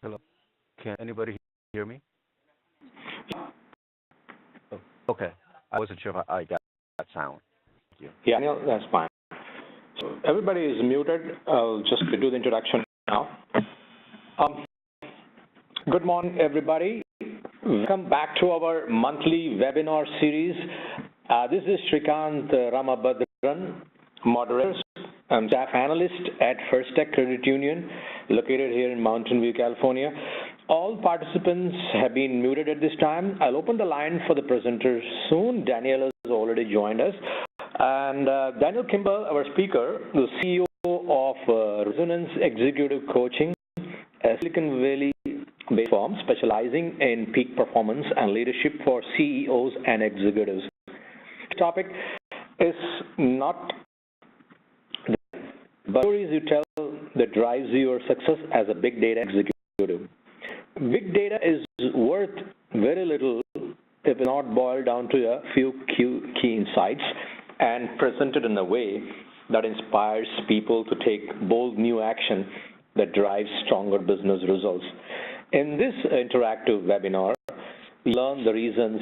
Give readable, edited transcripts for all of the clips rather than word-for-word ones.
Hello. Can anybody hear me? Oh, okay. I wasn't sure if I got that sound. Thank you. Yeah, Neil, that's fine. So everybody is muted. I'll just do the introduction now. Um, Good morning, everybody. Welcome back to our monthly webinar series. This is Shrikant Ramabhadran, moderator and staff analyst at First Tech Credit Union, located here in Mountain View, California. All participants have been muted at this time. I'll open the line for the presenters soon. Daniel has already joined us. And Daniel Kimble, our speaker, the CEO of Resonance Executive Coaching, a Silicon Valley-based firm specializing in peak performance and leadership for CEOs and executives. The topic is not the stories you tell that drives your success as a big data executive. Big data is worth very little if it's not boiled down to a few key insights and presented in a way that inspires people to take bold new action that drives stronger business results. In this interactive webinar, we learn the reasons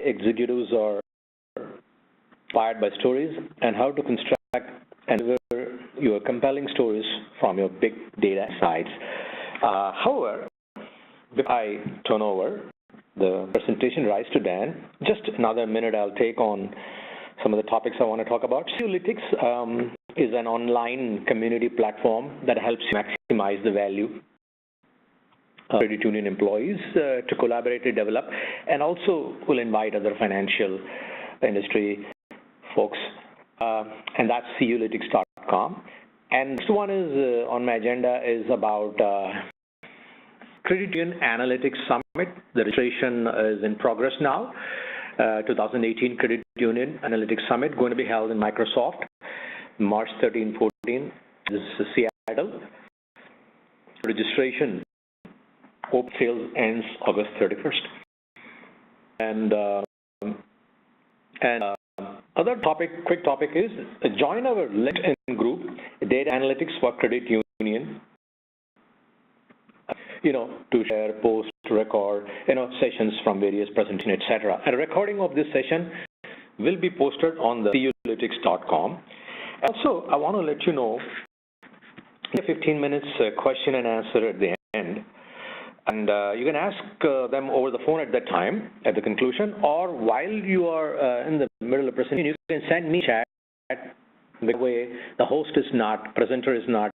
executives are inspired by stories and how to construct and deliver your compelling stories from your big data insights. However, before I turn over the presentation rights to Dan, just another minute I'll take on some of the topics I want to talk about. Seolytics is an online community platform that helps you maximize the value of credit union employees to collaborate and develop, and also will invite other financial industry folks, and that's seolytics.com. And next one is on my agenda is about Credit Union Analytics Summit. The registration is in progress now. 2018 Credit Union Analytics Summit going to be held in Microsoft, March 13-14. This is Seattle. Registration open sales ends August 31st. And other topic, quick topic is join our LinkedIn group, Data Analytics for Credit Union. To share, post, record, sessions from various presentations, etc. And a recording of this session will be posted on the seolytics.com. Also, I want to let you know, 15 minutes question and answer at the end. And you can ask them over the phone at that time, at the conclusion, or while you are in the middle of the presentation, you can send me chat. That way, the presenter is not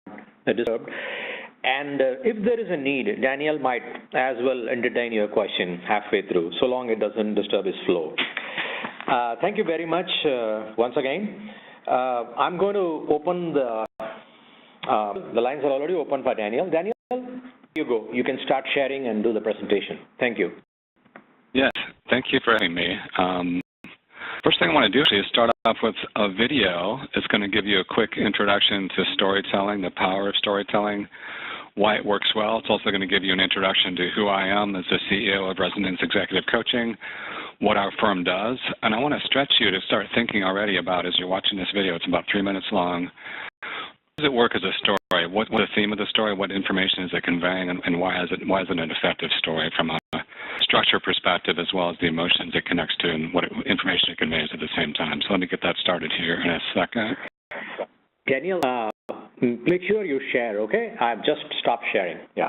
disturbed. And if there is a need, Daniel might as well entertain your question halfway through, so long it doesn't disturb his flow. Thank you very much once again. I'm going to open the lines are already open for Daniel. Daniel, you go. You can start sharing and do the presentation. Thank you. Yes, thank you for having me. First thing I want to do is start off with a video. It's going to give you a quick introduction to storytelling, the power of storytelling, why it works well. It's also going to give you an introduction to who I am as the CEO of Resonance Executive Coaching, what our firm does, and I want to stretch you to start thinking already about, as you're watching this video, it's about 3 minutes long, how does it work as a story? What's the theme of the story? What information is it conveying, and why is it an effective story from a structure perspective, as well as the emotions it connects to and what information it conveys at the same time. So let me get that started here in a second. Daniel, make sure you share, okay? I've just stopped sharing. Yeah.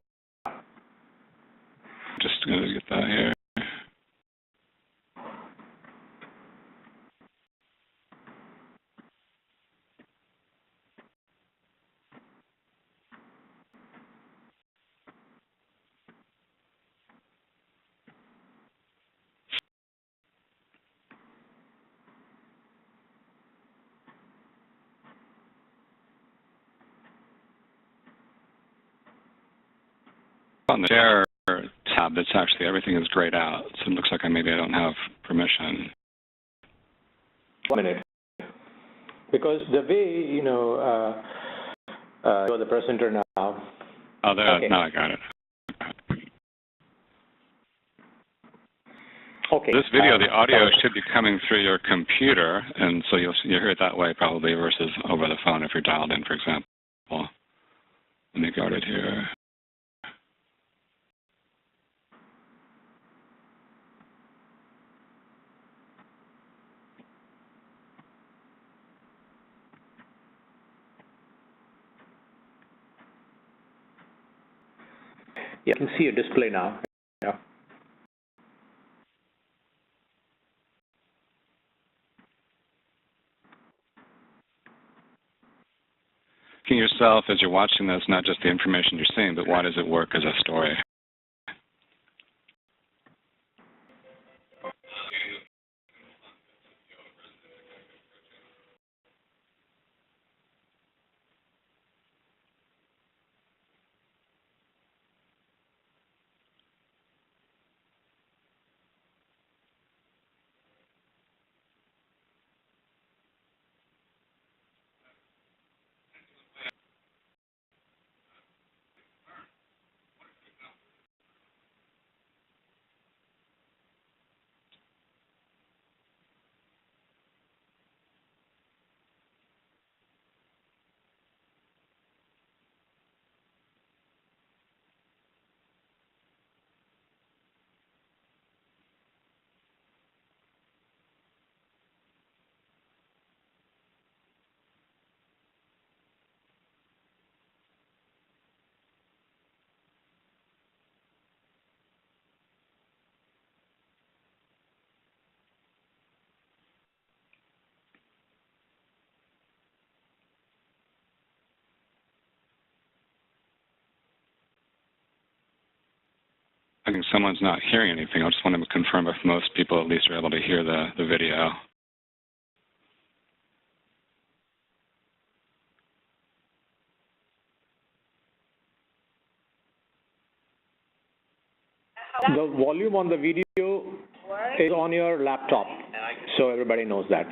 Just going to get that here. On the share tab, that's actually everything is grayed out, so it looks like maybe I don't have permission. 1 minute, because the way you're the presenter now. Oh, there. Okay. Now I got it. Okay. This video, the audio should be coming through your computer, and so you'll hear it that way probably versus over the phone if you're dialed in, for example. Let me get it here. Yeah, I can see a display now. Yeah. Asking yourself as you're watching this, not just the information you're seeing, but why does it work as a story? I think someone's not hearing anything. I just want to confirm if most people at least are able to hear the video. The volume on the video is on your laptop, so everybody knows that.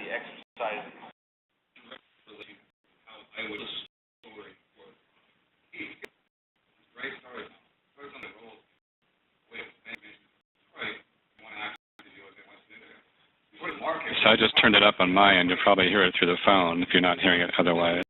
So I just turned it up on my end. You'll probably hear it through the phone if you're not hearing it otherwise.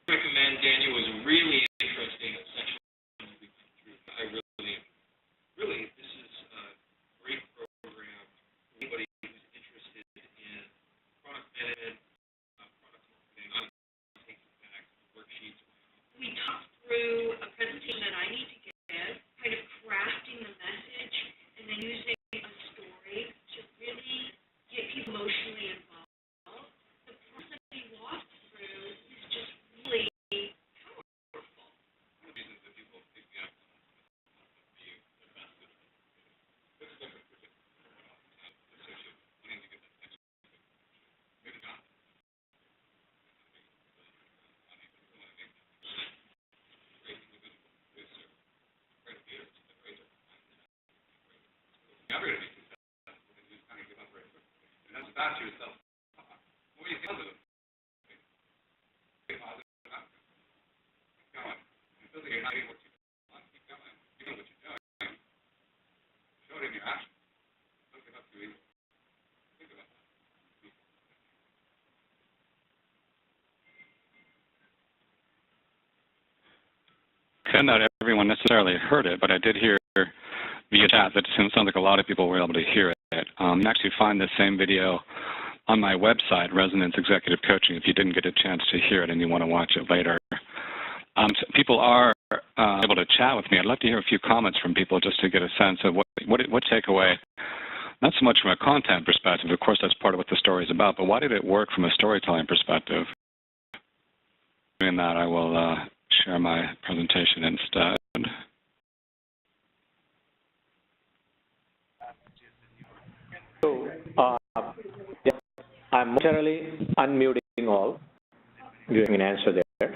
Recommend Daniel was really interesting section. I really, this is a great program. Anybody who's interested in product management, product marketing, taking back worksheets. We talked through a presentation that I need to get, kind of crafting the message, and then using a story to really get people emotionally involved. The process we walked through is just really powerful. One of the reasons that people pick me up being the best at this different associate wanting to get that next maybe not. Never going to be successful because you just kind of give up very quickly. And that's about yourself. The more you feel to them, positive outcome. Keep going. You feel that you're not able to keep going. You know what you're doing. Show it in your action. Don't give up too easily. Think about that. Okay, not everyone necessarily heard it, but I did hear via chat that it sounds like a lot of people were able to hear it. You can actually find the same video on my website, Resonance Executive Coaching, if you didn't get a chance to hear it and you want to watch it later. So people are able to chat with me. I'd love to hear a few comments from people just to get a sense of what takeaway, not so much from a content perspective, of course that's part of what the story is about, but why did it work from a storytelling perspective? Doing that, I will share my presentation instead. So, yeah, I'm momentarily unmuting all. You can answer there.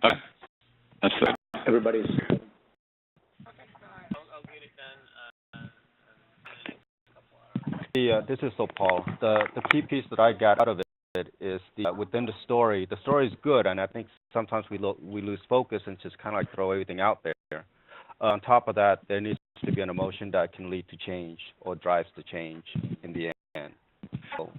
Okay. That's it. Everybody's. This is so Paul. The key piece that I got out of it is within the story. The story is good, and I think sometimes we lose focus and just kind of like throw everything out there. On top of that, there needs to be an emotion that can lead to change or drives the change in the end. So,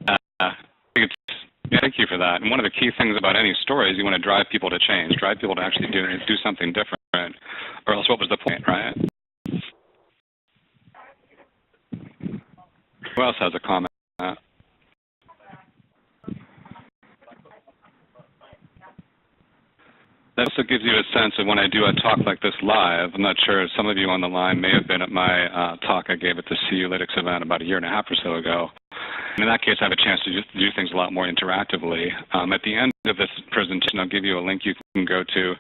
thank you for that. And one of the key things about any story is you want to drive people to change, drive people to actually do something different, or else what was the point, right? Who else has a comment? That also gives you a sense of when I do a talk like this live. I'm not sure, some of you on the line may have been at my talk I gave at the CU Lytics event about a year and a half or so ago. And in that case, I have a chance to do things a lot more interactively. At the end of this presentation, I'll give you a link you can go to.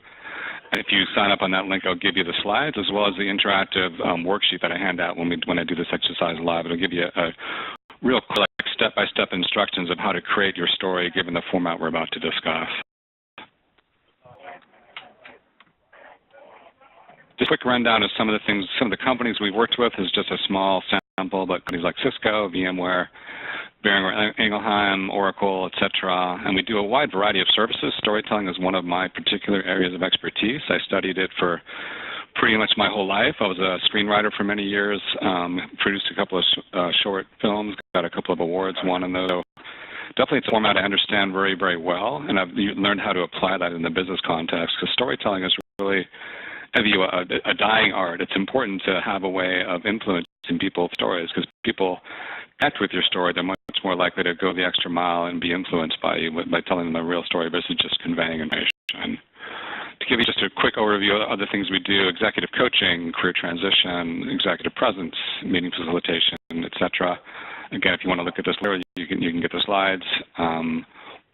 And if you sign up on that link, I'll give you the slides as well as the interactive worksheet that I hand out when I do this exercise live. It'll give you a real quick step-by-step instructions of how to create your story given the format we're about to discuss. Just a quick rundown of some of the companies we've worked with is just a small sample, but companies like Cisco, VMware, Boehringer Ingelheim, Oracle, etc. And we do a wide variety of services. Storytelling is one of my particular areas of expertise. I studied it for pretty much my whole life. I was a screenwriter for many years, produced a couple of short films, got a couple of awards, won in those. So definitely it's a format I understand very, very well, and I've learned how to apply that in the business context, because storytelling is really a dying art. It's important to have a way of influencing people's stories, because people connect with your story. They're much more likely to go the extra mile and be influenced by you by telling them a real story versus just conveying information. To give you just a quick overview of other things we do: executive coaching, career transition, executive presence, meeting facilitation, etc. Again, if you want to look at this later, you can get the slides.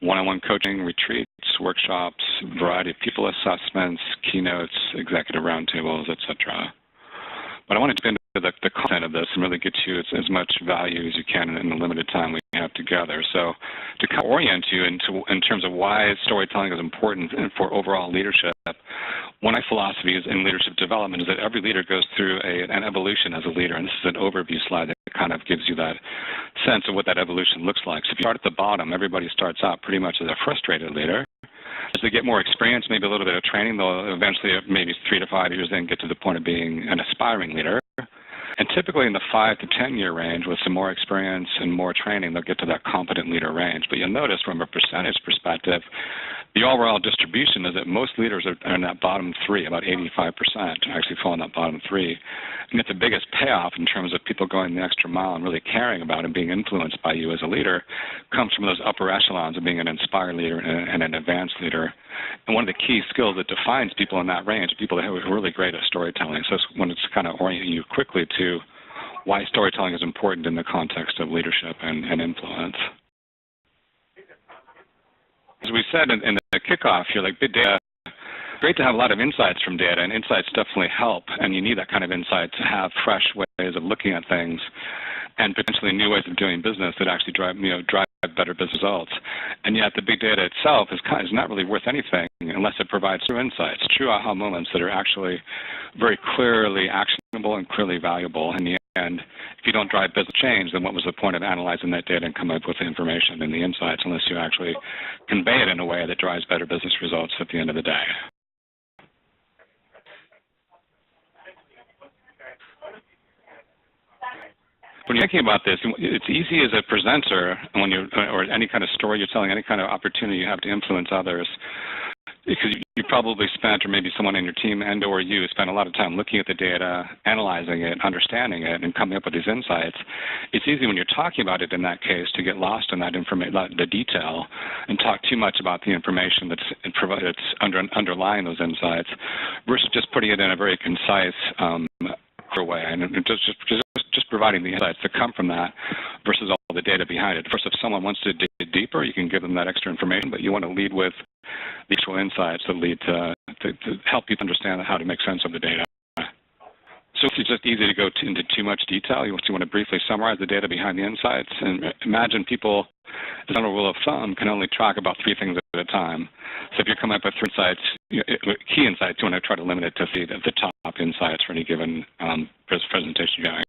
One-on-one coaching, retreats, workshops, variety of people assessments, keynotes, executive roundtables, etc. But I want to get into the content of this and really get you as much value as you can in the limited time we have together. So to kind of orient you in terms of why storytelling is important for overall leadership, one of my philosophies in leadership development is that every leader goes through an evolution as a leader, and this is an overview slide that kind of gives you that sense of what that evolution looks like. So if you start at the bottom, everybody starts out pretty much as a frustrated leader. As they get more experience, maybe a little bit of training, they'll eventually, maybe 3 to 5 years in, get to the point of being an aspiring leader. And typically in the 5 to 10 year range, with some more experience and more training, they'll get to that competent leader range. But you'll notice from a percentage perspective, the overall distribution is that most leaders are in that bottom 3, about 85% actually fall in that bottom 3. And yet the biggest payoff in terms of people going the extra mile and really caring about and being influenced by you as a leader comes from those upper echelons of being an inspired leader and an advanced leader. And one of the key skills that defines people in that range, people that are really great at storytelling. So when it's kind of orienting you quickly to why storytelling is important in the context of leadership and influence. As we said in the kickoff here, like big data, great to have a lot of insights from data, and insights definitely help, and you need that kind of insight to have fresh ways of looking at things and potentially new ways of doing business that actually drive better business results. And yet the big data itself is not really worth anything unless it provides true insights, true aha moments that are actually very clearly actionable and clearly valuable. In the end, if you don't drive business change, then what was the point of analyzing that data and coming up with the information and the insights unless you actually convey it in a way that drives better business results at the end of the day? When you're thinking about this, it's easy as a presenter, when or any kind of story you're telling, any kind of opportunity you have to influence others, because you probably spent, or maybe someone in your team and or you spent a lot of time looking at the data, analyzing it, understanding it, and coming up with these insights. It's easy when you're talking about it in that case to get lost in that the detail and talk too much about the information that's underlying those insights versus just putting it in a very concise way, and just providing the insights that come from that versus all the data behind it. First, if someone wants to dig deeper, you can give them that extra information, but you want to lead with the actual insights that lead to help you understand how to make sense of the data. So it's just easy to go into too much detail. You want to briefly summarize the data behind the insights, and imagine people, as a general rule of thumb, can only track about 3 things at a time. So if you're coming up with 3 insights, key insights, you want to try to limit it to the top insights for any given presentation you're having.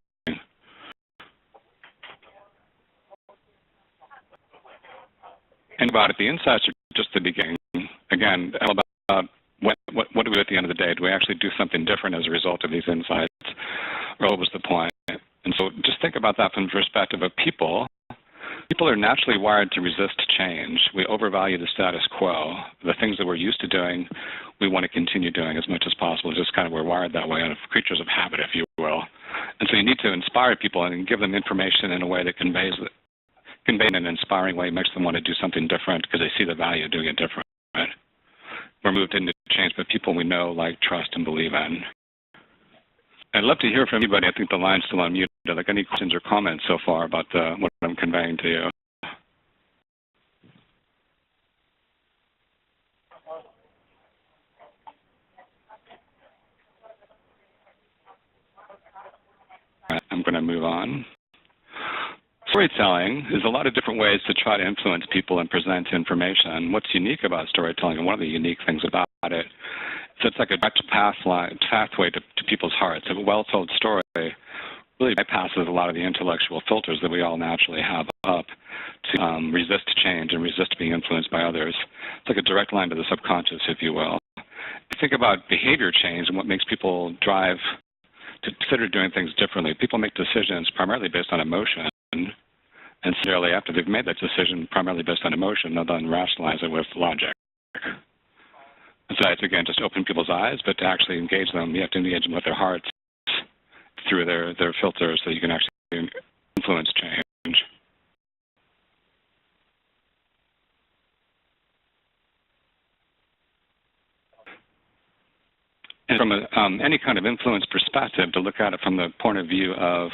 And about it, the insights are just the beginning. Again, all about when what do we do at the end of the day? Do we actually do something different as a result of these insights, or what was the point? And so just think about that from the perspective of people. People are naturally wired to resist change. We overvalue the status quo. The things that we're used to doing, we want to continue doing as much as possible. It's just kind of we're wired that way, creatures of habit, if you will. And so you need to inspire people and give them information in a way that conveys in an inspiring way, makes them want to do something different because they see the value of doing it different. We're moved into change by people we know, like, trust, and believe in. I'd love to hear from anybody. I think the line's still unmuted. Like, any questions or comments so far about what I'm conveying to you? I'm going to move on. Storytelling is a lot of different ways to try to influence people and present information. What's unique about storytelling, and one of the unique things about it, is it's like a direct pathway to people's hearts. A well-told story really bypasses a lot of the intellectual filters that we all naturally have up to resist change and resist being influenced by others. It's like a direct line to the subconscious, if you will. Think about behavior change and what makes people drive to consider doing things differently. People make decisions primarily based on emotion, and necessarily after they've made that decision primarily based on emotion, they'll then rationalize it with logic. And so it's, again, just open people's eyes, but to actually engage them, you have to engage them with their hearts through their filters so you can actually influence change. And from any kind of influence perspective, to look at it from the point of view of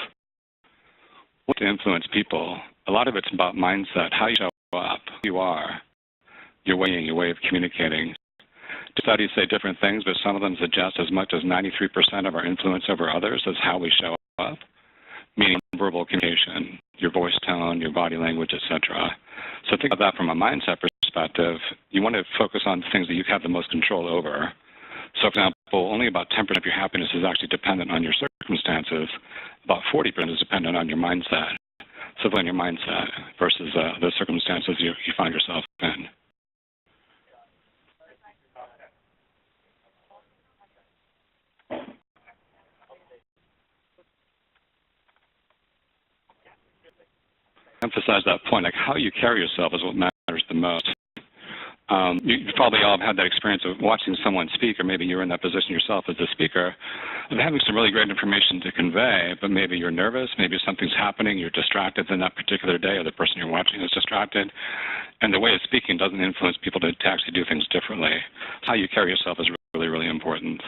what to influence people, a lot of it's about mindset, how you show up, who you are, your way of communicating. Studies say different things, but some of them suggest as much as 93% of our influence over others is how we show up, meaning verbal communication, your voice tone, your body language, etc. So think about that from a mindset perspective. You want to focus on things that you have the most control over. So, for example, only about 10% of your happiness is actually dependent on your circumstances. About 40% is dependent on your mindset. So, on your mindset versus the circumstances you find yourself in. Emphasize that point, like how you carry yourself is what matters the most. You probably all have had that experience of watching someone speak, or maybe you're in that position yourself as the speaker, of having some really great information to convey, but maybe you're nervous, maybe something's happening, you're distracted in that particular day, or the person you're watching is distracted, and the way of speaking doesn't influence people to actually do things differently. How you carry yourself is really, really important.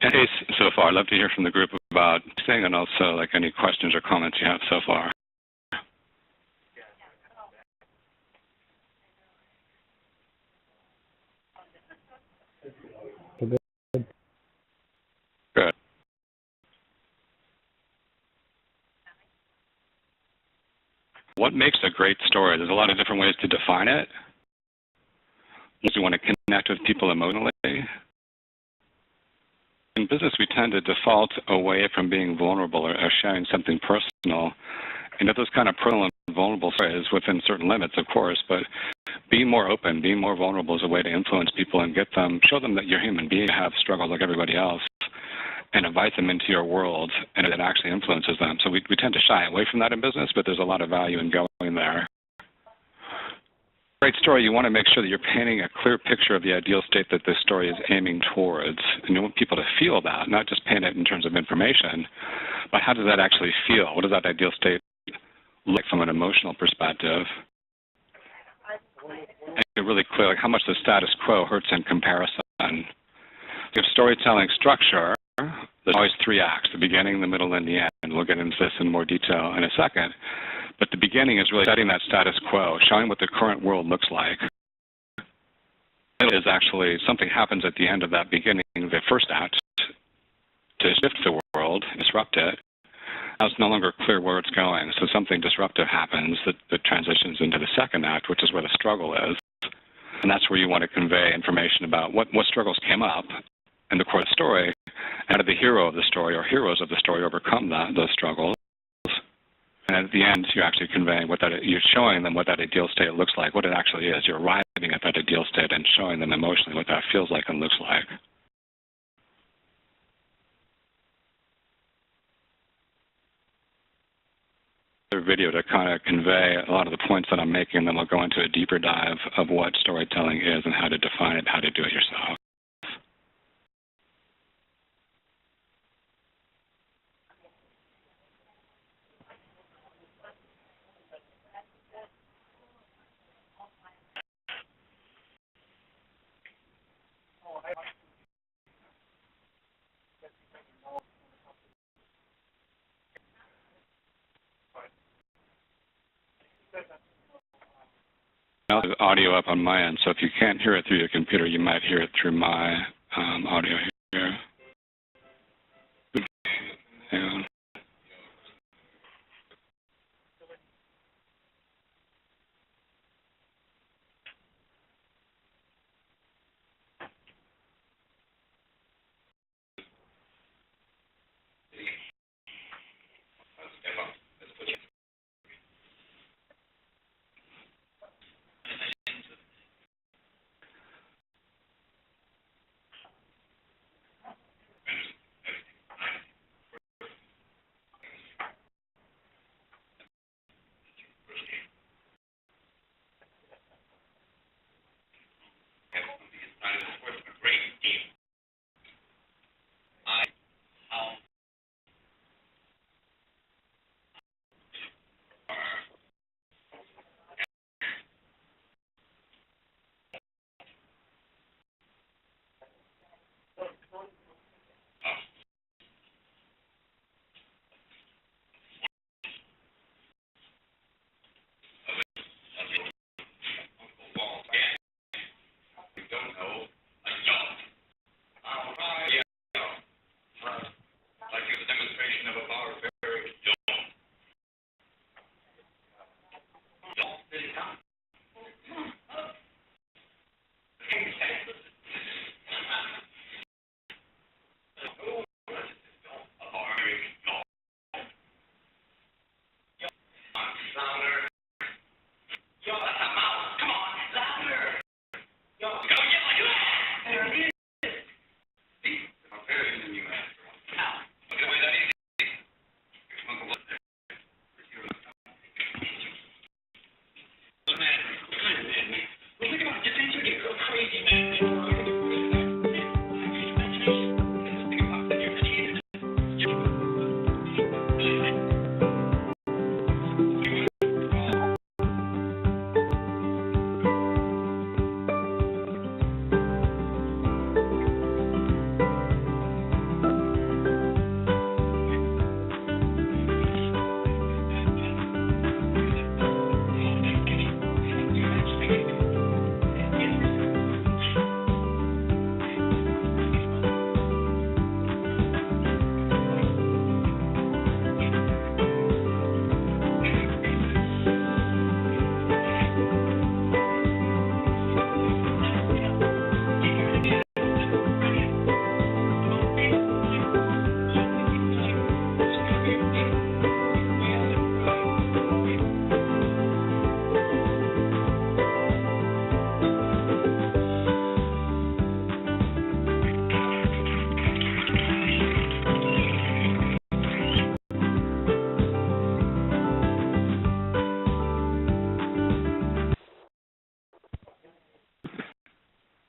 Hey, so far, I'd love to hear from the group about thing, and also like any questions or comments you have so far. Good. What makes a great story? There's a lot of different ways to define it. You want to connect with people emotionally. In business, we tend to default away from being vulnerable or sharing something personal. And if those kind of personal and vulnerable stories within certain limits, of course, but being more open, being more vulnerable is a way to influence people and get them, show them that you're human beings, have struggles like everybody else, and invite them into your world, and it actually influences them. So we tend to shy away from that in business, but there's a lot of value in going there. Great story, you want to make sure that you're painting a clear picture of the ideal state that this story is aiming towards. And you want people to feel that, not just paint it in terms of information, but how does that actually feel? What does that ideal state look like from an emotional perspective? And you're really clear, like how much the status quo hurts in comparison. You have storytelling structure, there's always 3 acts, the beginning, the middle, and the end. We'll get into this in more detail in a second. But the beginning is really setting that status quo, showing what the current world looks like. It is actually something happens at the end of that beginning, the first act, to shift the world, disrupt it. Now it's no longer clear where it's going, so something disruptive happens that transitions into the second act, which is where the struggle is. And that's where you want to convey information about what struggles came up in the core of the story, and how did the hero of the story or heroes of the story overcome those struggles. And at the end, you're actually conveying what that, you're showing them what that ideal state looks like, what it actually is. You're arriving at that ideal state and showing them emotionally what that feels like and looks like. Video to kind of convey a lot of the points that I'm making, then we'll go into a deeper dive of what storytelling is and how to define it, how to do it yourself. Now there's audio up on my end, so if you can't hear it through your computer, you might hear it through my audio here. Hang on.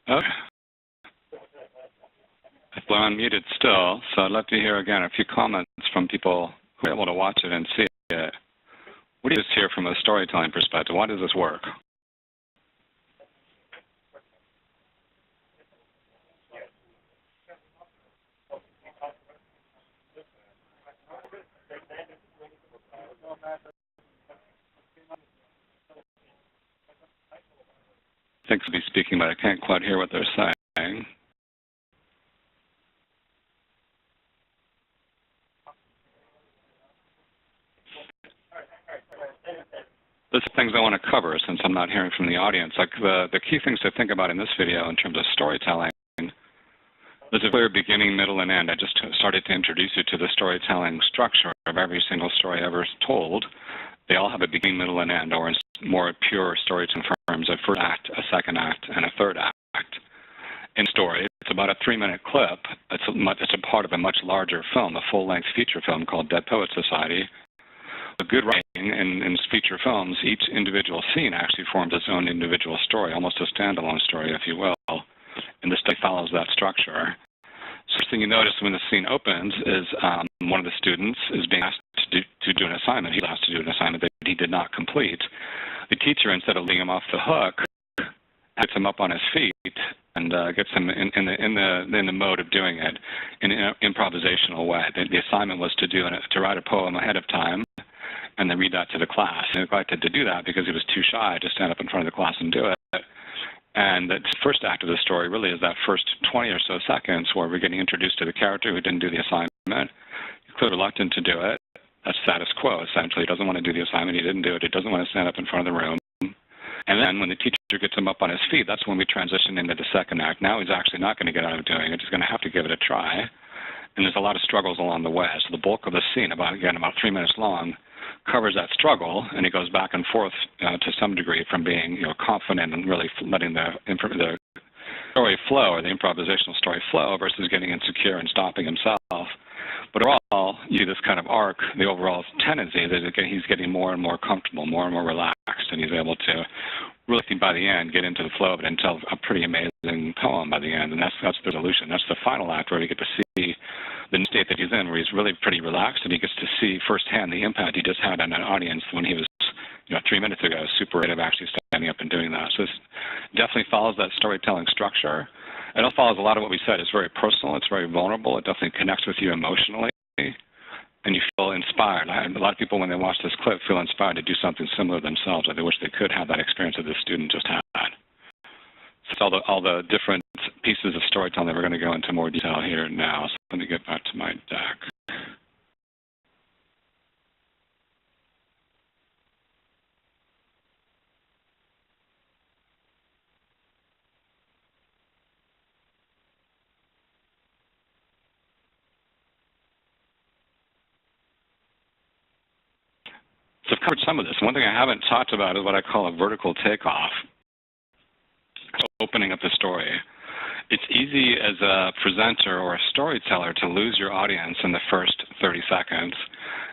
Okay. Well, I'm muted still, so I'd love to hear again a few comments from people who are able to watch it and see it. What do you hear from a storytelling perspective? Why does this work? I think they'll be speaking, but I can't quite hear what they're saying. Those are things I want to cover since I'm not hearing from the audience. Like the key things to think about in this video in terms of storytelling, there's a clear beginning, middle, and end. I just started to introduce you to the storytelling structure of every single story ever told. They all have a beginning, middle, and end, or in more pure storytelling terms, a first act, a second act, and a third act. In story, it's about a 3-minute clip. It's a part of a much larger film, a full-length feature film called Dead Poets Society. A good writing in feature films, each individual scene actually forms its own individual story, almost a standalone story, if you will. And this study follows that structure. So first thing you notice when the scene opens is one of the students is being asked to do an assignment. He's asked to do an assignment that he did not complete. The teacher, instead of letting him off the hook, gets him up on his feet and gets him in the mode of doing it in an improvisational way. The assignment was to write a poem ahead of time and then read that to the class. And he neglected to do that because he was too shy to stand up in front of the class and do it. And the first act of the story really is that first 20 or so seconds where we're getting introduced to the character who didn't do the assignment. He's clearly reluctant to do it. That's status quo, essentially. He doesn't want to do the assignment. He didn't do it. He doesn't want to stand up in front of the room. And then when the teacher gets him up on his feet, that's when we transition into the second act. Now he's actually not going to get out of doing it. He's going to have to give it a try. And there's a lot of struggles along the way. So the bulk of the scene, about 3 minutes long, covers that struggle, and he goes back and forth to some degree from being confident and really letting the story flow, or the improvisational story flow, versus getting insecure and stopping himself. But overall, you see this kind of arc, the overall tendency that he's getting more and more comfortable, more and more relaxed, and he's able to really, by the end, get into the flow of it and tell a pretty amazing poem by the end. And that's the resolution. That's the final act where we get to see the state that he's in, where he's really pretty relaxed, and he gets to see firsthand the impact he just had on an audience when he was, 3 minutes ago, super great of actually standing up and doing that. So this definitely follows that storytelling structure. It also follows a lot of what we said. It's very personal. It's very vulnerable. It definitely connects with you emotionally, and you feel inspired. A lot of people, when they watch this clip, feel inspired to do something similar themselves. They wish they could have that experience that this student just had. So all the different pieces of storytelling, we're going to go into more detail here now. So let me get back to my deck. So I've covered some of this. One thing I haven't talked about is what I call a vertical takeoff. So opening up the story. It's easy as a presenter or a storyteller to lose your audience in the first 30 seconds.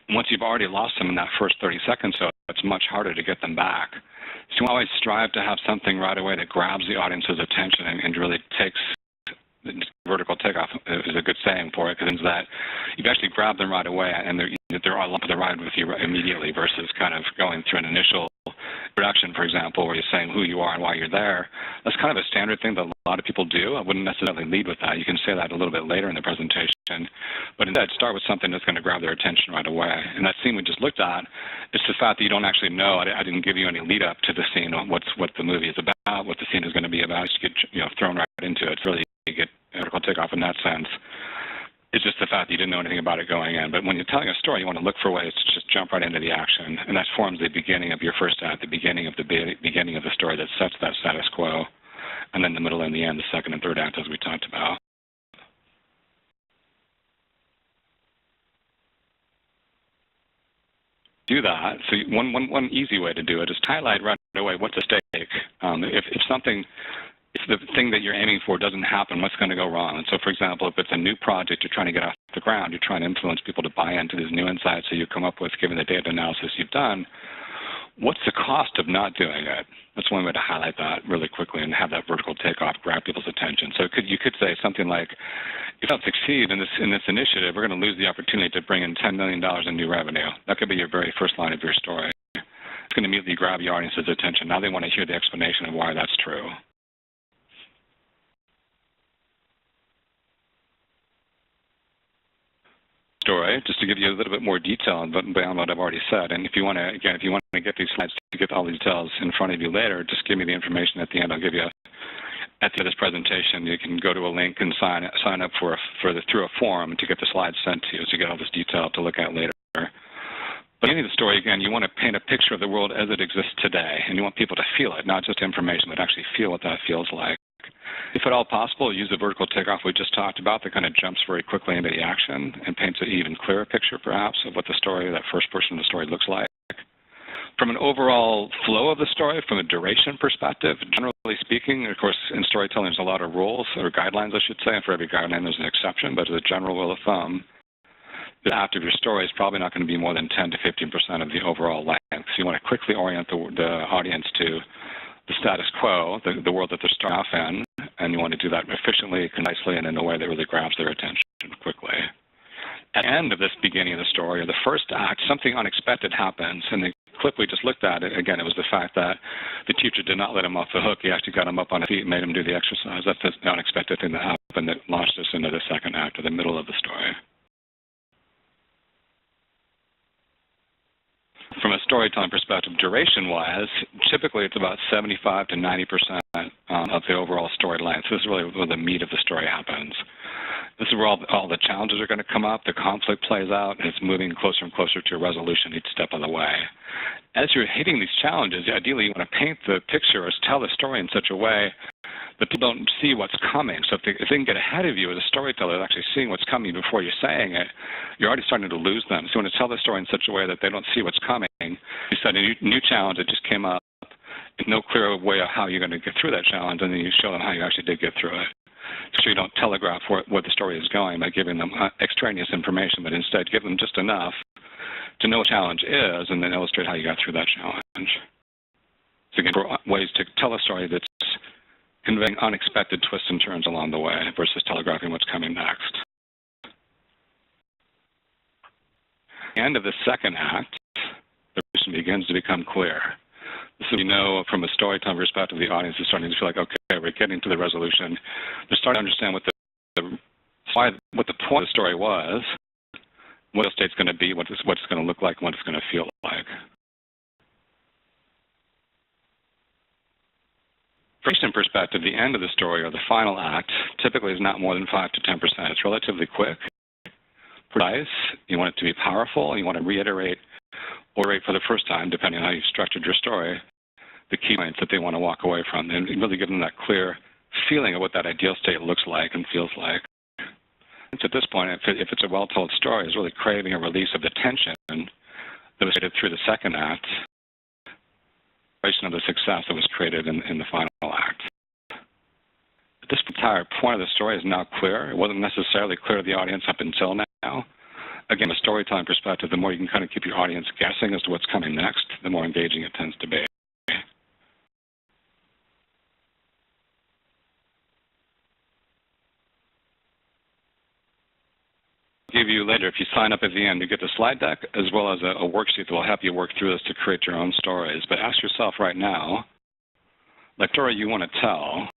And once you've already lost them in that first 30 seconds, so it's much harder to get them back. So you always strive to have something right away that grabs the audience's attention and really takes vertical takeoff is a good saying for it, because it's that you've actually grabbed them right away and they're all up the ride with you immediately, versus kind of going through an initial introduction, for example, where you're saying who you are and why you're there. That's kind of a standard thing that a lot of people do. I wouldn't necessarily lead with that. You can say that a little bit later in the presentation, but instead start with something that's going to grab their attention right away. And that scene we just looked at, it's the fact that you don't actually know. I didn't give you any lead up to the scene on what the movie is about, what the scene is going to be about. You get thrown right into it. It's really you get vertical takeoff in that sense. It's just the fact that you didn't know anything about it going in. But when you're telling a story, you want to look for ways to just jump right into the action, and that forms the beginning of your first act, the beginning of the story that sets that status quo, and then the middle and the end, the second and third act, as we talked about. Do that. So one easy way to do it is highlight right away what's at stake. If the thing that you're aiming for doesn't happen, what's going to go wrong? And so, for example, if it's a new project you're trying to get off the ground, you're trying to influence people to buy into these new insights that you come up with, given the data analysis you've done, what's the cost of not doing it? That's one way to highlight that really quickly and have that vertical takeoff grab people's attention. So you could say something like, if you don't succeed in this initiative, we're going to lose the opportunity to bring in $10 million in new revenue. That could be your very first line of your story. It's going to immediately grab your audience's attention. Now they want to hear the explanation of why that's true. Story, just to give you a little bit more detail beyond what I've already said. And if you want to get these slides to get all the details in front of you later, just give me the information at the end. I'll give you at the end of this presentation. You can go to a link and sign up through a form to get the slides sent to you, so you get all this detail to look at later. But in the story, again, you want to paint a picture of the world as it exists today, and you want people to feel it, not just information, but actually feel what that feels like. If at all possible, use the vertical takeoff we just talked about that kind of jumps very quickly into the action and paints an even clearer picture, perhaps, of what the story, that first portion of the story looks like. From an overall flow of the story, from a duration perspective, generally speaking, of course, in storytelling there's a lot of rules, or guidelines, I should say, and for every guideline there's an exception, but as a general rule of thumb, the act of your story is probably not going to be more than 10 to 15% of the overall length. So you want to quickly orient the audience to the status quo, the world that they're starting off in, and you want to do that efficiently, concisely, and in a way that really grabs their attention quickly. At the end of this beginning of the story, or the first act, something unexpected happens, and the clip we just looked at, again, it was the fact that the teacher did not let him off the hook. He actually got him up on his feet and made him do the exercise. That's the unexpected thing that happened that launched us into the second act, or the middle of the story. From a storytelling perspective, duration-wise, typically it's about 75 to 90% of the overall story length. This is really where the meat of the story happens. This is where all the challenges are going to come up, the conflict plays out, and it's moving closer and closer to a resolution each step of the way. As you're hitting these challenges, ideally you want to paint the picture or tell the story in such a way that people don't see what's coming. So if they can get ahead of you as a storyteller, actually seeing what's coming before you're saying it, you're already starting to lose them. So you want to tell the story in such a way that they don't see what's coming. You set a new challenge that just came up, no clear way of how you're going to get through that challenge, and then you show them how you actually did get through it. So you don't telegraph where the story is going by giving them extraneous information, but instead give them just enough to know what the challenge is and then illustrate how you got through that challenge. So again, ways to tell a story that's conveying unexpected twists and turns along the way versus telegraphing what's coming next. At the end of the second act, the vision begins to become clear. So you know, from a storytelling perspective, the audience is starting to feel like, okay, we're getting to the resolution. They're starting to understand what the point of the story was, what the state's going to be, what it's going to look like, and what it's going to feel like. From a perspective, the end of the story, or the final act, typically is not more than 5 to 10%. It's relatively quick, precise. You want it to be powerful. You want to reiterate or rate for the first time, depending on how you've structured your story, the key points that they want to walk away from, and really give them that clear feeling of what that ideal state looks like and feels like. At this point, if it's a well-told story, it's really craving a release of the tension that was created through the second act, of the success that was created in the final act. This entire point of the story is now clear. It wasn't necessarily clear to the audience up until now. Again, from a storytelling perspective, the more you can kind of keep your audience guessing as to what's coming next, the more engaging it tends to be. Give you later, if you sign up at the end, you get the slide deck as well as a worksheet that will help you work through this to create your own stories. But ask yourself right now, the story you want to tell,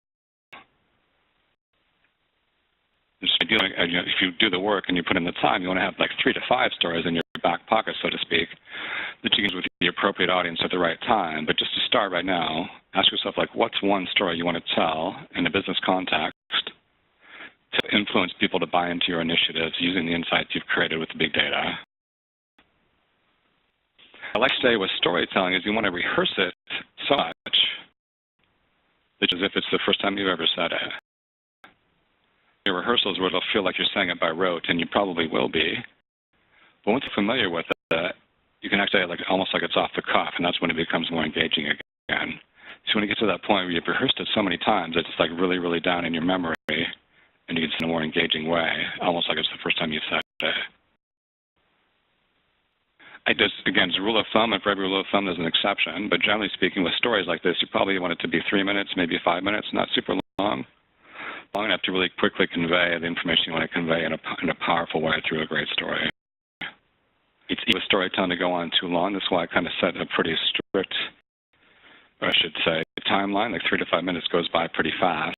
if you do the work and you put in the time, you want to have like 3 to 5 stories in your back pocket, so to speak, that you can use with the appropriate audience at the right time. But just to start right now, ask yourself, like, what's one story you want to tell in a business context to influence people to buy into your initiatives using the insights you've created with the big data. I like to say with storytelling is you want to rehearse it so much that as if it's the first time you've ever said it. Your rehearsals where it'll feel like you're saying it by rote, and you probably will be. But once you're familiar with it, you can actually almost like it's off the cuff, and that's when it becomes more engaging again. So when you get to that point where you've rehearsed it so many times, it's like really, really down in your memory, and you can see it in a more engaging way, almost like it's the first time you've said it. Again, it's a rule of thumb, and for every rule of thumb there's an exception, but generally speaking, with stories like this, you probably want it to be 3 minutes, maybe 5 minutes, not super long enough to really quickly convey the information you want to convey in a powerful way through a great story. It's easy with storytelling to go on too long. That's why I kind of set a pretty strict, or I should say, timeline, like 3 to 5 minutes goes by pretty fast.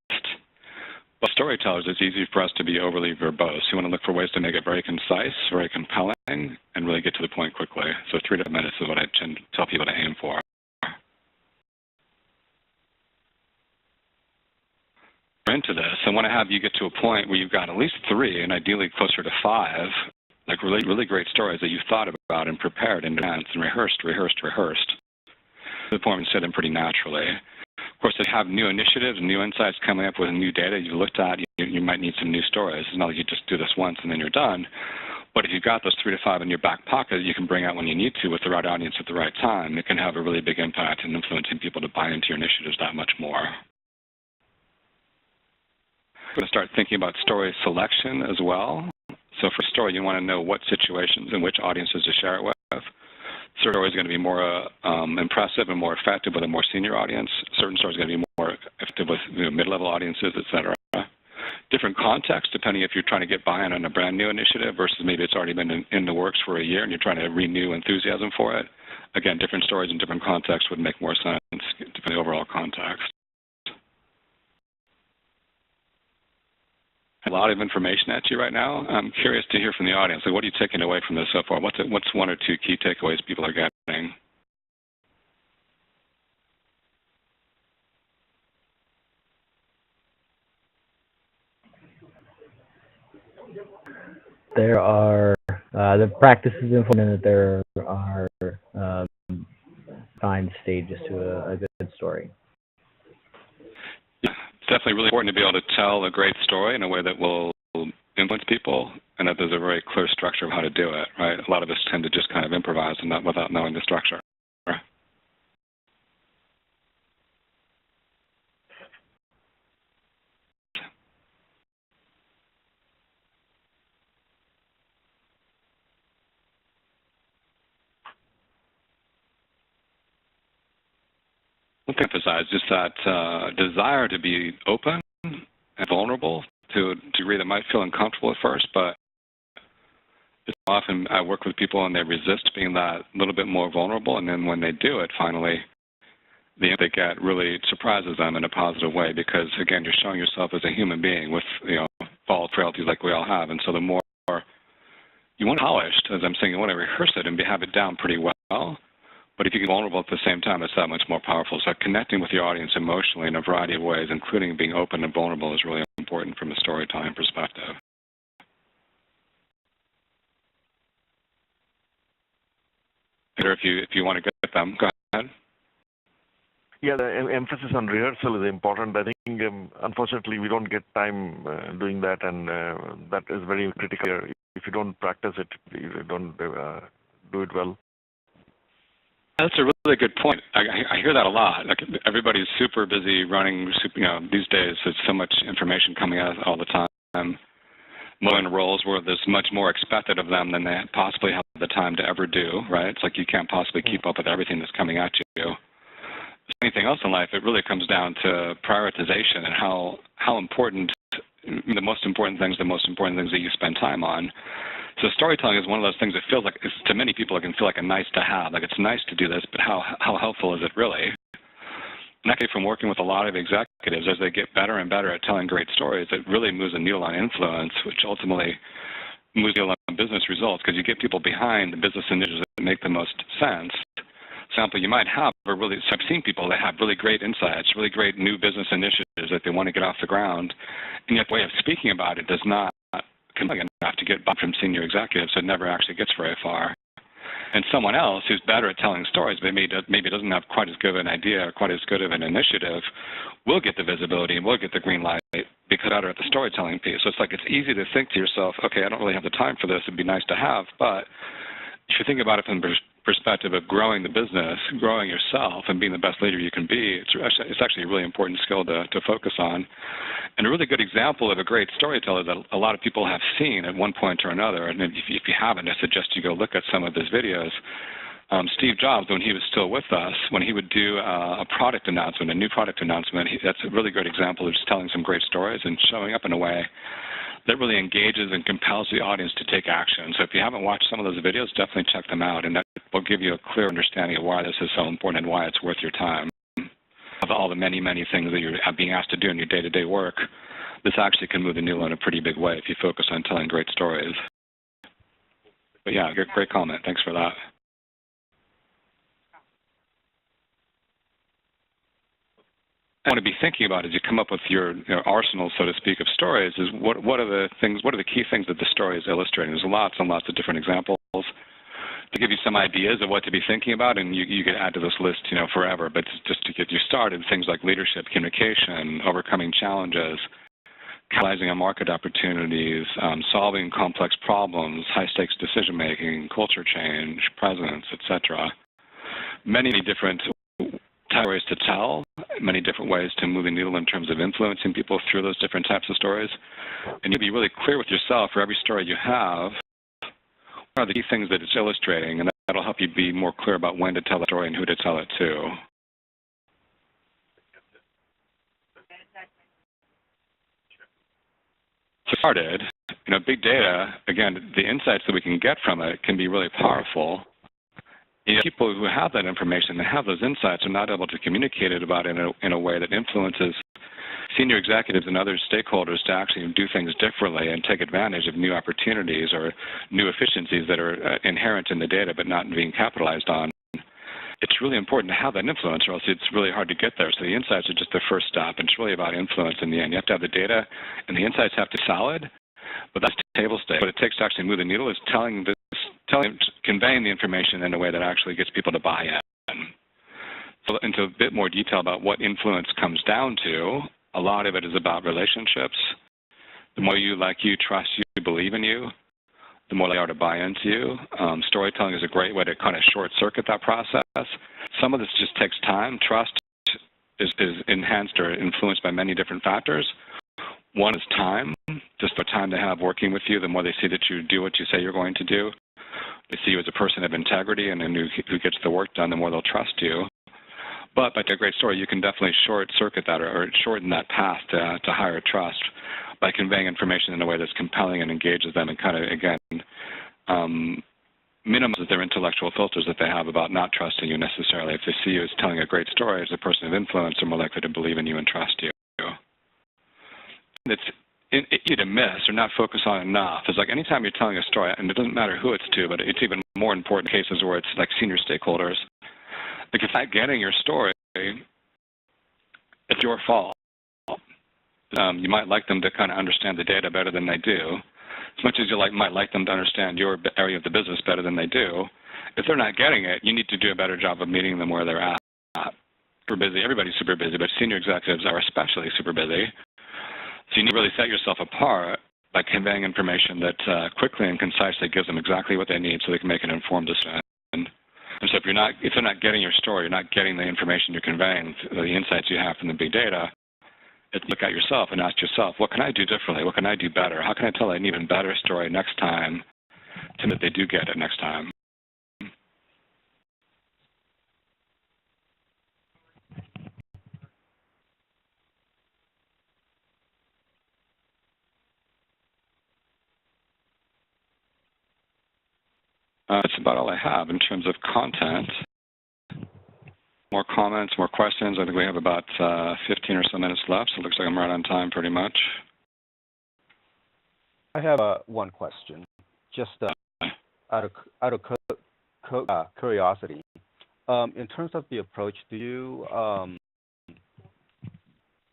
But storytellers, it's easy for us to be overly verbose. You want to look for ways to make it very concise, very compelling, and really get to the point quickly. So 3 to 5 minutes is what I tend to tell people to aim for. Into this, I want to have you get to a point where you've got at least 3, and ideally closer to 5, like really, really great stories that you've thought about and prepared in advance and rehearsed. To the point where you said them pretty naturally. Of course, if you have new initiatives, new insights coming up with new data you've looked at, you might need some new stories. It's not like you just do this once and then you're done. But if you've got those 3 to 5 in your back pocket, you can bring out when you need to with the right audience at the right time. It can have a really big impact in influencing people to buy into your initiatives that much more. We're going to start thinking about story selection as well. So for a story, you want to know what situations and which audiences to share it with. Certain stories are going to be more impressive and more effective with a more senior audience. Certain stories are going to be more effective with mid-level audiences, et cetera. Different context, depending if you're trying to get buy-in on a brand new initiative versus maybe it's already been in the works for a year and you're trying to renew enthusiasm for it. Again, different stories in different contexts would make more sense depending on the overall context. A lot of information at you right now. I'm curious to hear from the audience. Like, what are you taking away from this so far? What's 1 or 2 key takeaways people are getting? There are the practice is important, that there are defined stages to a good story. Yeah, it's definitely really important to be able to tell a great story in a way that will influence people, and that there's a very clear structure of how to do it, right? A lot of us tend to just kind of improvise and not without knowing the structure. Let's emphasize just that desire to be open and vulnerable to a degree that might feel uncomfortable at first, but often I work with people and they resist being that little bit more vulnerable, and then when they do it, finally, they get really surprises them in a positive way because, again, you're showing yourself as a human being with, faults, frailties like we all have, and so the more you want it polished, as I'm saying, you want to rehearse it and have it down pretty well. But if you get vulnerable at the same time, it's that much more powerful. So connecting with your audience emotionally in a variety of ways, including being open and vulnerable, is really important from a storytelling perspective. Peter, if you want to get them, go ahead. Yeah, the emphasis on rehearsal is important. I think, unfortunately, we don't get time doing that, and that is very critical. If you don't practice it, you don't do it well. That's a really good point. I hear that a lot. Like, everybody's super busy running. These days there's so much information coming out all the time. More in roles where there's much more expected of them than they possibly have the time to ever do. Right? It's like you can't possibly keep up with everything that's coming at you. Anything else in life, it really comes down to prioritization and how important the most important things that you spend time on. So storytelling is one of those things that feels like, to many people, it can feel like a nice to have. Like, it's nice to do this, but how helpful is it really? And actually, from working with a lot of executives, as they get better and better at telling great stories, it really moves the needle on influence, which ultimately moves the needle on business results, because you get people behind the business initiatives that make the most sense. For example, you might have I've seen people that have really great insights, really great new business initiatives that they want to get off the ground, and yet the way of speaking about it does not compelling enough to get buy-in from senior executives, so it never actually gets very far. And someone else who's better at telling stories, but maybe doesn't have quite as good of an idea or quite as good of an initiative, will get the visibility and will get the green light because they're better at the storytelling piece. So it's like, it's easy to think to yourself, okay, I don't really have the time for this. It'd be nice to have, but if you think about it from the perspective of growing the business, growing yourself, and being the best leader you can be, it's actually a really important skill to focus on. And a really good example of a great storyteller that a lot of people have seen at one point or another, and if you haven't, I suggest you go look at some of his videos. Steve Jobs, when he was still with us, when he would do a product announcement, a new product announcement, that's a really great example of just telling some great stories and showing up in a way that really engages and compels the audience to take action. So if you haven't watched some of those videos, definitely check them out, and that will give you a clear understanding of why this is so important and why it's worth your time. Of all the many, many things that you're being asked to do in your day-to-day work, this actually can move the needle in a pretty big way if you focus on telling great stories. But yeah, great comment. Thanks for that. I want to be thinking about as you come up with your arsenal, so to speak, of stories is what are the key things that the story is illustrating. There's lots and lots of different examples. To give you some ideas of what to be thinking about, and you could add to this list, forever. But just to get you started, things like leadership, communication, overcoming challenges, capitalizing on market opportunities, solving complex problems, high-stakes decision-making, culture change, presence, etc. Many different ways to tell, many different ways to move the needle in terms of influencing people through those different types of stories. And you'll be really clear with yourself for every story you have, what are the key things that it's illustrating, and that'll help you be more clear about when to tell the story and who to tell it to. Started, big data, again, the insights that we can get from it can be really powerful. People who have that information, they have those insights, are not able to communicate it about it in a way that influences senior executives and other stakeholders to actually do things differently and take advantage of new opportunities or new efficiencies that are inherent in the data but not being capitalized on. It's really important to have that influence, or else it's really hard to get there. So the insights are just the first step, and it's really about influence in the end. You have to have the data, and the insights have to be solid, but that's table stakes. What it takes to actually move the needle is conveying the information in a way that actually gets people to buy in. So into a bit more detail about what influence comes down to, a lot of it is about relationships. The more you trust you, believe in you, the more they are to buy into you. Storytelling is a great way to kind of short-circuit that process. Some of this just takes time. Trust is enhanced or influenced by many different factors. One is time, just the time they have working with you. The more they see that you do what you say you're going to do, they see you as a person of integrity and who gets the work done, the more they'll trust you. But by a great story, you can definitely short-circuit that or shorten that path to higher trust by conveying information in a way that's compelling and engages them and kind of, again, minimizes their intellectual filters that they have about not trusting you necessarily. If they see you as telling a great story as a person of influence, they're more likely to believe in you and trust you. It's easy to miss or not focus on enough. It's like anytime you're telling a story, and it doesn't matter who it's to, but it's even more important in cases where it's like senior stakeholders. Like if not getting your story, it's your fault. You might like them to kind of understand the data better than they do, as much as you might like them to understand your area of the business better than they do. If they're not getting it, you need to do a better job of meeting them where they're at. Super busy, everybody's super busy, but senior executives are especially super busy. So you need to really set yourself apart by conveying information that quickly and concisely gives them exactly what they need so they can make an informed decision. And so if they're not getting your story, you're not getting the information you're conveying, the insights you have from the big data, look at yourself and ask yourself, what can I do differently? What can I do better? How can I tell an even better story next time so that they do get it next time? That's about all I have in terms of content. More comments, more questions. I think we have about 15 or so minutes left, so it looks like I'm right on time pretty much. I have one question, just out of curiosity. In terms of the approach,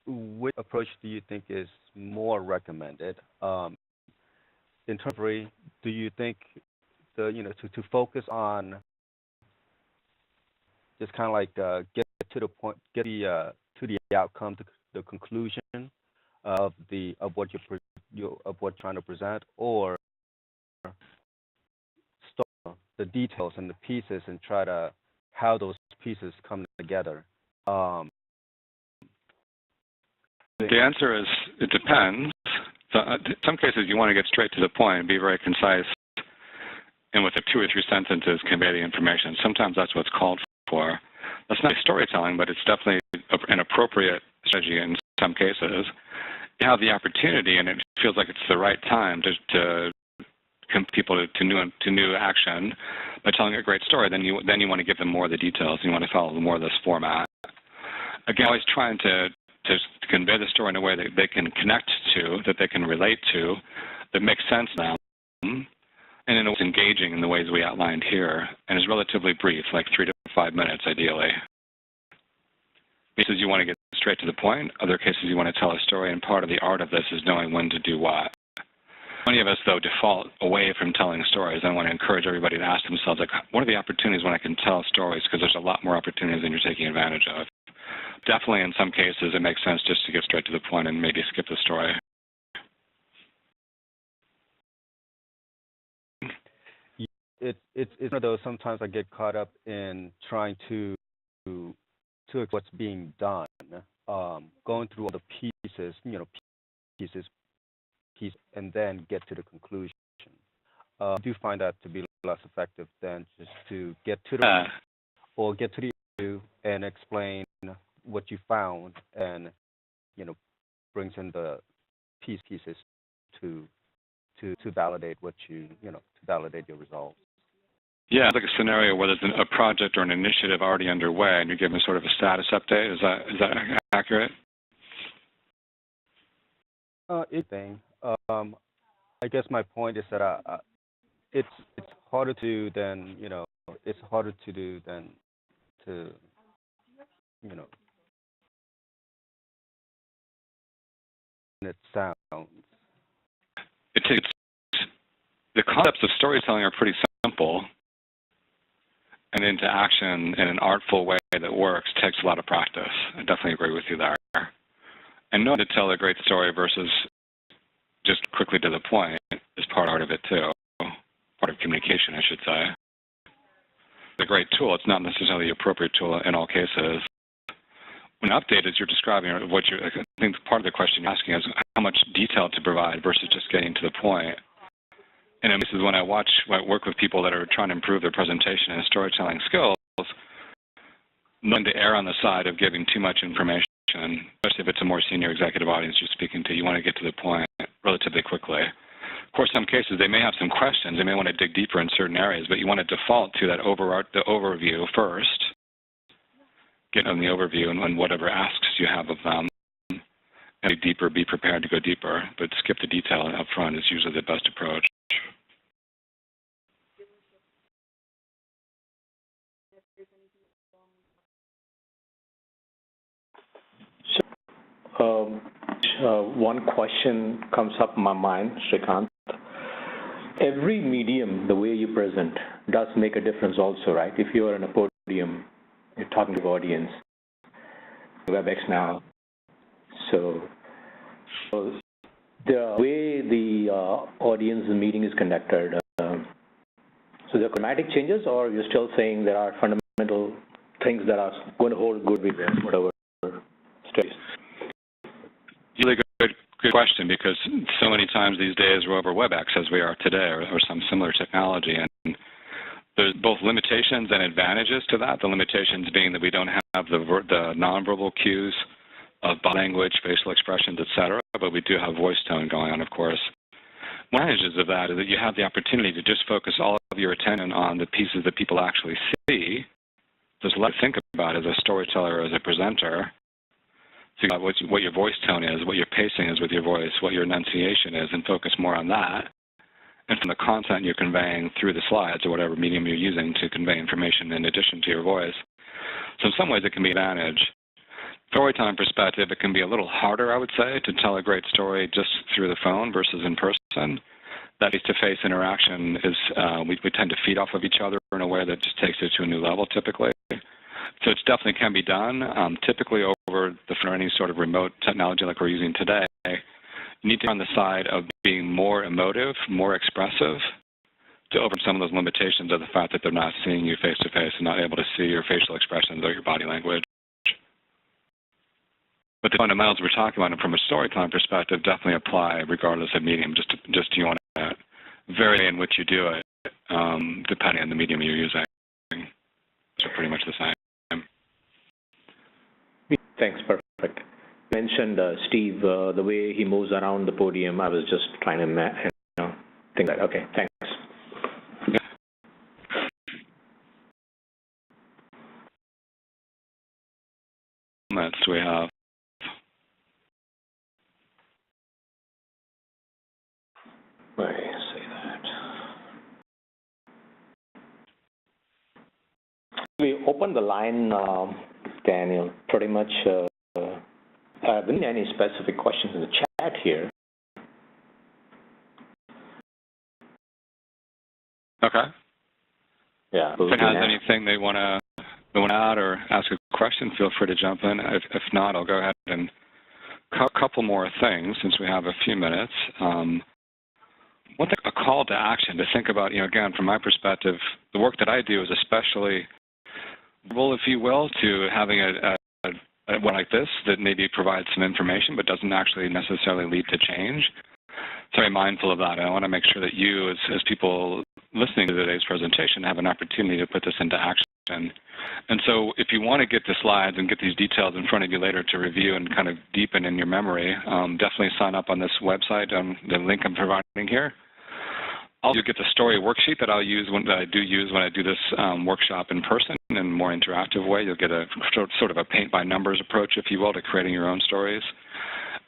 which approach do you think is more recommended? In terms of, do you think to focus on just kind of like get to the point, get to the outcome, to the conclusion of what you're trying to present, or start the details and the pieces and try to how those pieces come together? The answer is it depends. So, in some cases, you want to get straight to the point and be very concise, and with 2 or 3 sentences convey the information. Sometimes that's what's called for. That's not storytelling, but it's definitely an appropriate strategy in some cases. You have the opportunity, and it feels like it's the right time to people to new action by telling a great story. Then you want to give them more of the details. You want to follow more of this format. Again, always trying to convey the story in a way that they can connect to, that they can relate to, that makes sense to them, and in a way engaging in the ways we outlined here, and is relatively brief, like 3 to 5 minutes ideally. Cases you want to get straight to the point. Other cases you want to tell a story, and part of the art of this is knowing when to do what. Many of us, though, default away from telling stories. I want to encourage everybody to ask themselves, like, what are the opportunities when I can tell stories? Because there's a lot more opportunities than you're taking advantage of. Definitely, in some cases, it makes sense just to get straight to the point and maybe skip the story. It's one of those, sometimes I get caught up in trying to what's being done, going through all the pieces, pieces, and then get to the conclusion. I do find that to be less effective than just to get to the issue and explain what you found, and brings in the pieces to validate what to validate your results. Yeah, it's like a scenario where there's a project or an initiative already underway, and you're giving sort of a status update. Is that accurate? I guess my point is that it's harder to than it's harder to do than to it sounds. It's the concepts of storytelling are pretty simple, and into action in an artful way that works takes a lot of practice. I definitely agree with you there. And knowing to tell a great story versus just quickly to the point is part of it too. Part of communication, I should say. It's a great tool. It's not necessarily the appropriate tool in all cases. When updated, you're describing I think part of the question you're asking is how much detail to provide versus just getting to the point. And this is when I work with people that are trying to improve their presentation and storytelling skills, knowing to err on the side of giving too much information, especially if it's a more senior executive audience you're speaking to. You want to get to the point relatively quickly. Of course, some cases they may have some questions. They may want to dig deeper in certain areas, but you want to default to that the overview first. Get on the overview and whatever asks you have of them. And dig deeper, be prepared to go deeper, but skip the detail up front is usually the best approach. One question comes up in my mind, Shrikant. Every medium, the way you present, does make a difference also, right? If you are on a podium, you're talking to the audience, WebEx now. So the way the audience meeting is conducted, so there are dramatic changes, or you're still saying there are fundamental things that are going to hold good with whatever stays? Really good question, because so many times these days we're over WebEx as we are today, or some similar technology, and there's both limitations and advantages to that. The limitations being that we don't have the nonverbal cues of body language, facial expressions, etc., but we do have voice tone going on, of course. One advantage of that is that you have the opportunity to just focus all of your attention on the pieces that people actually see. There's a lot to think about as a storyteller, as a presenter. Think about what your voice tone is, what your pacing is with your voice, what your enunciation is, and focus more on that. And from the content you're conveying through the slides or whatever medium you're using to convey information in addition to your voice. So in some ways it can be an advantage. Storytelling perspective, it can be a little harder, I would say, to tell a great story just through the phone versus in person. That face-to-face interaction is, we tend to feed off of each other in a way that just takes it to a new level typically. So it definitely can be done. Typically over the phone or any sort of remote technology like we're using today, you need to be on the side of being more emotive, more expressive, to overcome some of those limitations of the fact that they're not seeing you face-to-face and not able to see your facial expressions or your body language. But the fundamentals we're talking about from a storytelling perspective definitely apply regardless of medium. Just you want to vary in which you do it, depending on the medium you're using. So pretty much the same. Thanks, perfect. You mentioned Steve, the way he moves around the podium. I was just trying to think that. Okay, thanks. Yeah. Comments we have. Where do you say that? We open the line, Daniel. Pretty much, there aren't any specific questions in the chat here. Yeah. If anyone has anything they want to add or ask a question, feel free to jump in. If not, I'll go ahead and a couple more things since we have a few minutes. One thing, a call to action to think about, again, from my perspective, the work that I do is especially vulnerable, if you will, to having a one like this that maybe provides some information but doesn't actually necessarily lead to change. So I'm mindful of that. I want to make sure that you, as people listening to today's presentation, have an opportunity to put this into action. And so if you want to get the slides and get these details in front of you later to review and kind of deepen in your memory, definitely sign up on this website, the link I'm providing here. Also, you get the story worksheet that I do use when I do this workshop in person in a more interactive way. You'll get a sort of a paint-by-numbers approach, if you will, to creating your own stories.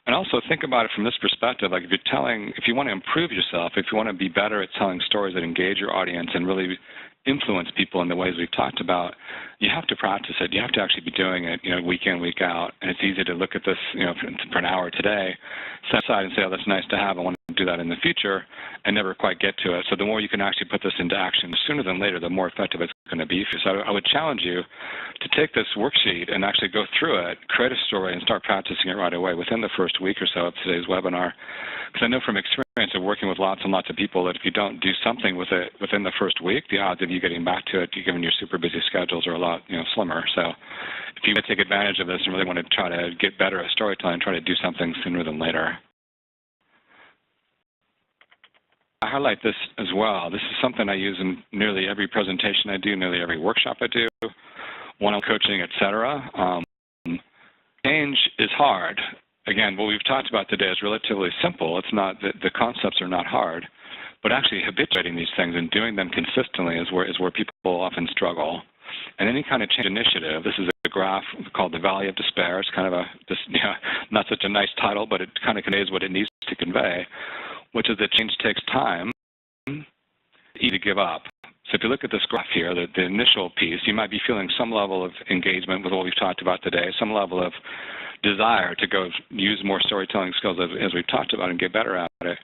And also think about it from this perspective, like if you want to improve yourself, if you want to be better at telling stories that engage your audience and really influence people in the ways we've talked about, you have to practice it. You have to actually be doing it, week in, week out. And it's easy to look at this, for an hour today, set aside and say, oh, that's nice to have. I want to do that in the future, and never quite get to it. So the more you can actually put this into action sooner than later, the more effective it's going to be. So I would challenge you to take this worksheet and actually go through it, create a story, and start practicing it right away within the first week or so of today's webinar. Because I know from experience of working with lots and lots of people that if you don't do something with it within the first week, the odds of you getting back to it, given your super busy schedules, are a lot slimmer. So if you take advantage of this and really want to try to get better at storytelling, try to do something sooner than later. I highlight this as well. This is something I use in nearly every presentation I do, nearly every workshop I do, one-on-one coaching, etc. Change is hard. Again, what we've talked about today is relatively simple. It's not the concepts are not hard, but actually habituating these things and doing them consistently is where people often struggle. And any kind of change initiative, this is a graph called the Valley of Despair. It's kind of not such a nice title, but it kind of conveys what it needs to convey, which is that change takes time, easy to give up. So if you look at this graph here, the initial piece, you might be feeling some level of engagement with what we've talked about today, some level of desire to go use more storytelling skills as we've talked about and get better at it.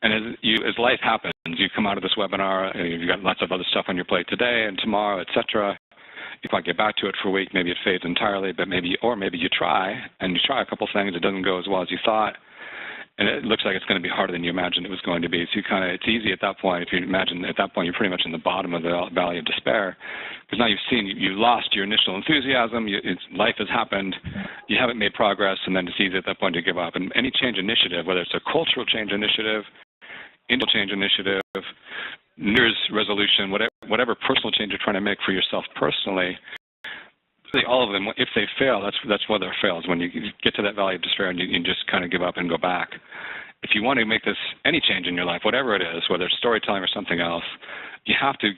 And as life happens, you come out of this webinar, you've got lots of other stuff on your plate today and tomorrow, etc. You might get back to it for a week, maybe it fades entirely, but maybe you try, and you try a couple things, it doesn't go as well as you thought, and it looks like it's going to be harder than you imagined it was going to be. So it's easy at that point. If you imagine at that point you're pretty much in the bottom of the Valley of Despair, because now you lost your initial enthusiasm, life has happened, you haven't made progress, and then it's easy at that point to give up. And any change initiative, whether it's a cultural change initiative, individual change initiative, New Year's resolution, whatever personal change you're trying to make for yourself personally, all of them, if they fail, that's why they're fails. When you get to that Valley of Despair and you just kind of give up and go back. If you want to make this any change in your life, whatever it is, whether it's storytelling or something else, you have to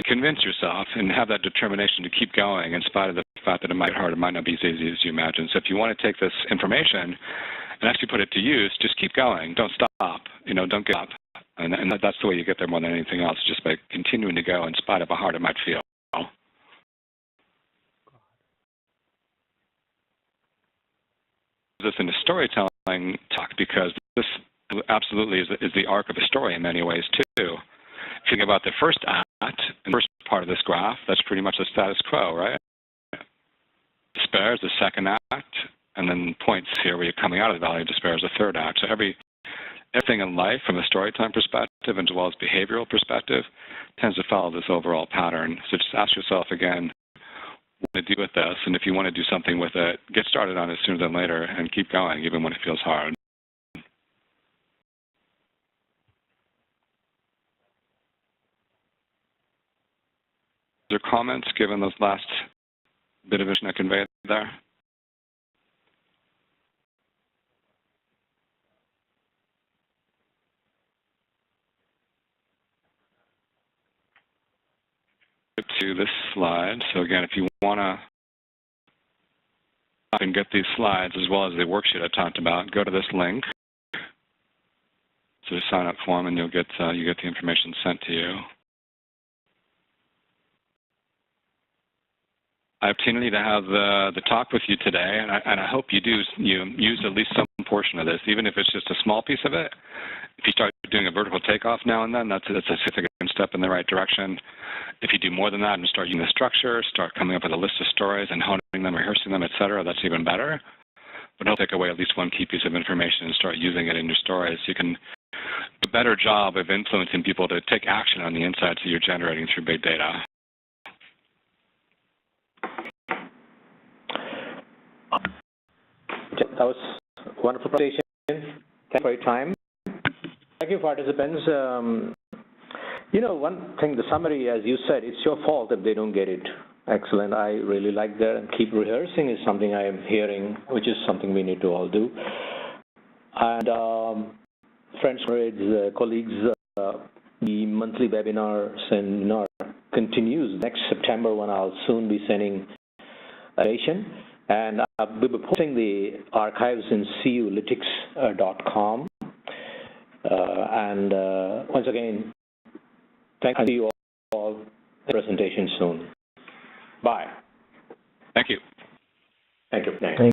convince yourself and have that determination to keep going in spite of the fact that it might be hard, it might not be as easy as you imagine. So if you want to take this information and actually put it to use, just keep going. Don't stop. Don't give up. And that's the way you get there more than anything else, just by continuing to go in spite of how hard it might feel. This in a storytelling talk because this absolutely is the arc of a story in many ways too. If you think about the first act, the first part of this graph, that's pretty much the status quo, right? Despair is the second act, and then points here where you're coming out of the Valley of Despair is the third act. So everything in life from a storytelling perspective as well as behavioral perspective tends to follow this overall pattern. So just ask yourself again, what to do with this, and if you want to do something with it, get started on it sooner than later and keep going even when it feels hard. Are there comments given those last bit of information I conveyed there? To this slide. So again, if you want to and get these slides as well as the worksheet I talked about, go to this link. So sign up form, and you get the information sent to you. I have the opportunity to have the talk with you today, and I hope you use at least some portion of this, even if it's just a small piece of it. If you start doing a vertical takeoff now and then, that's a significant step in the right direction. If you do more than that and start using the structure, start coming up with a list of stories and honing them, rehearsing them, etc., that's even better. But don't take away at least one key piece of information and start using it in your stories. You can do a better job of influencing people to take action on the insights that you're generating through big data. That was a wonderful presentation. Thank you for your time. Thank you, participants. You know, one thing, the summary, as you said, it's your fault if they don't get it. Excellent. I really like that. And keep rehearsing is something I am hearing, which is something we need to all do. And friends, colleagues, the monthly webinar seminar continues next September, when I'll soon be sending a presentation. And we'll be posting the archives in culytics.com. And once again, thank you all for the presentation soon. Bye. Thank you. Thank you. Thank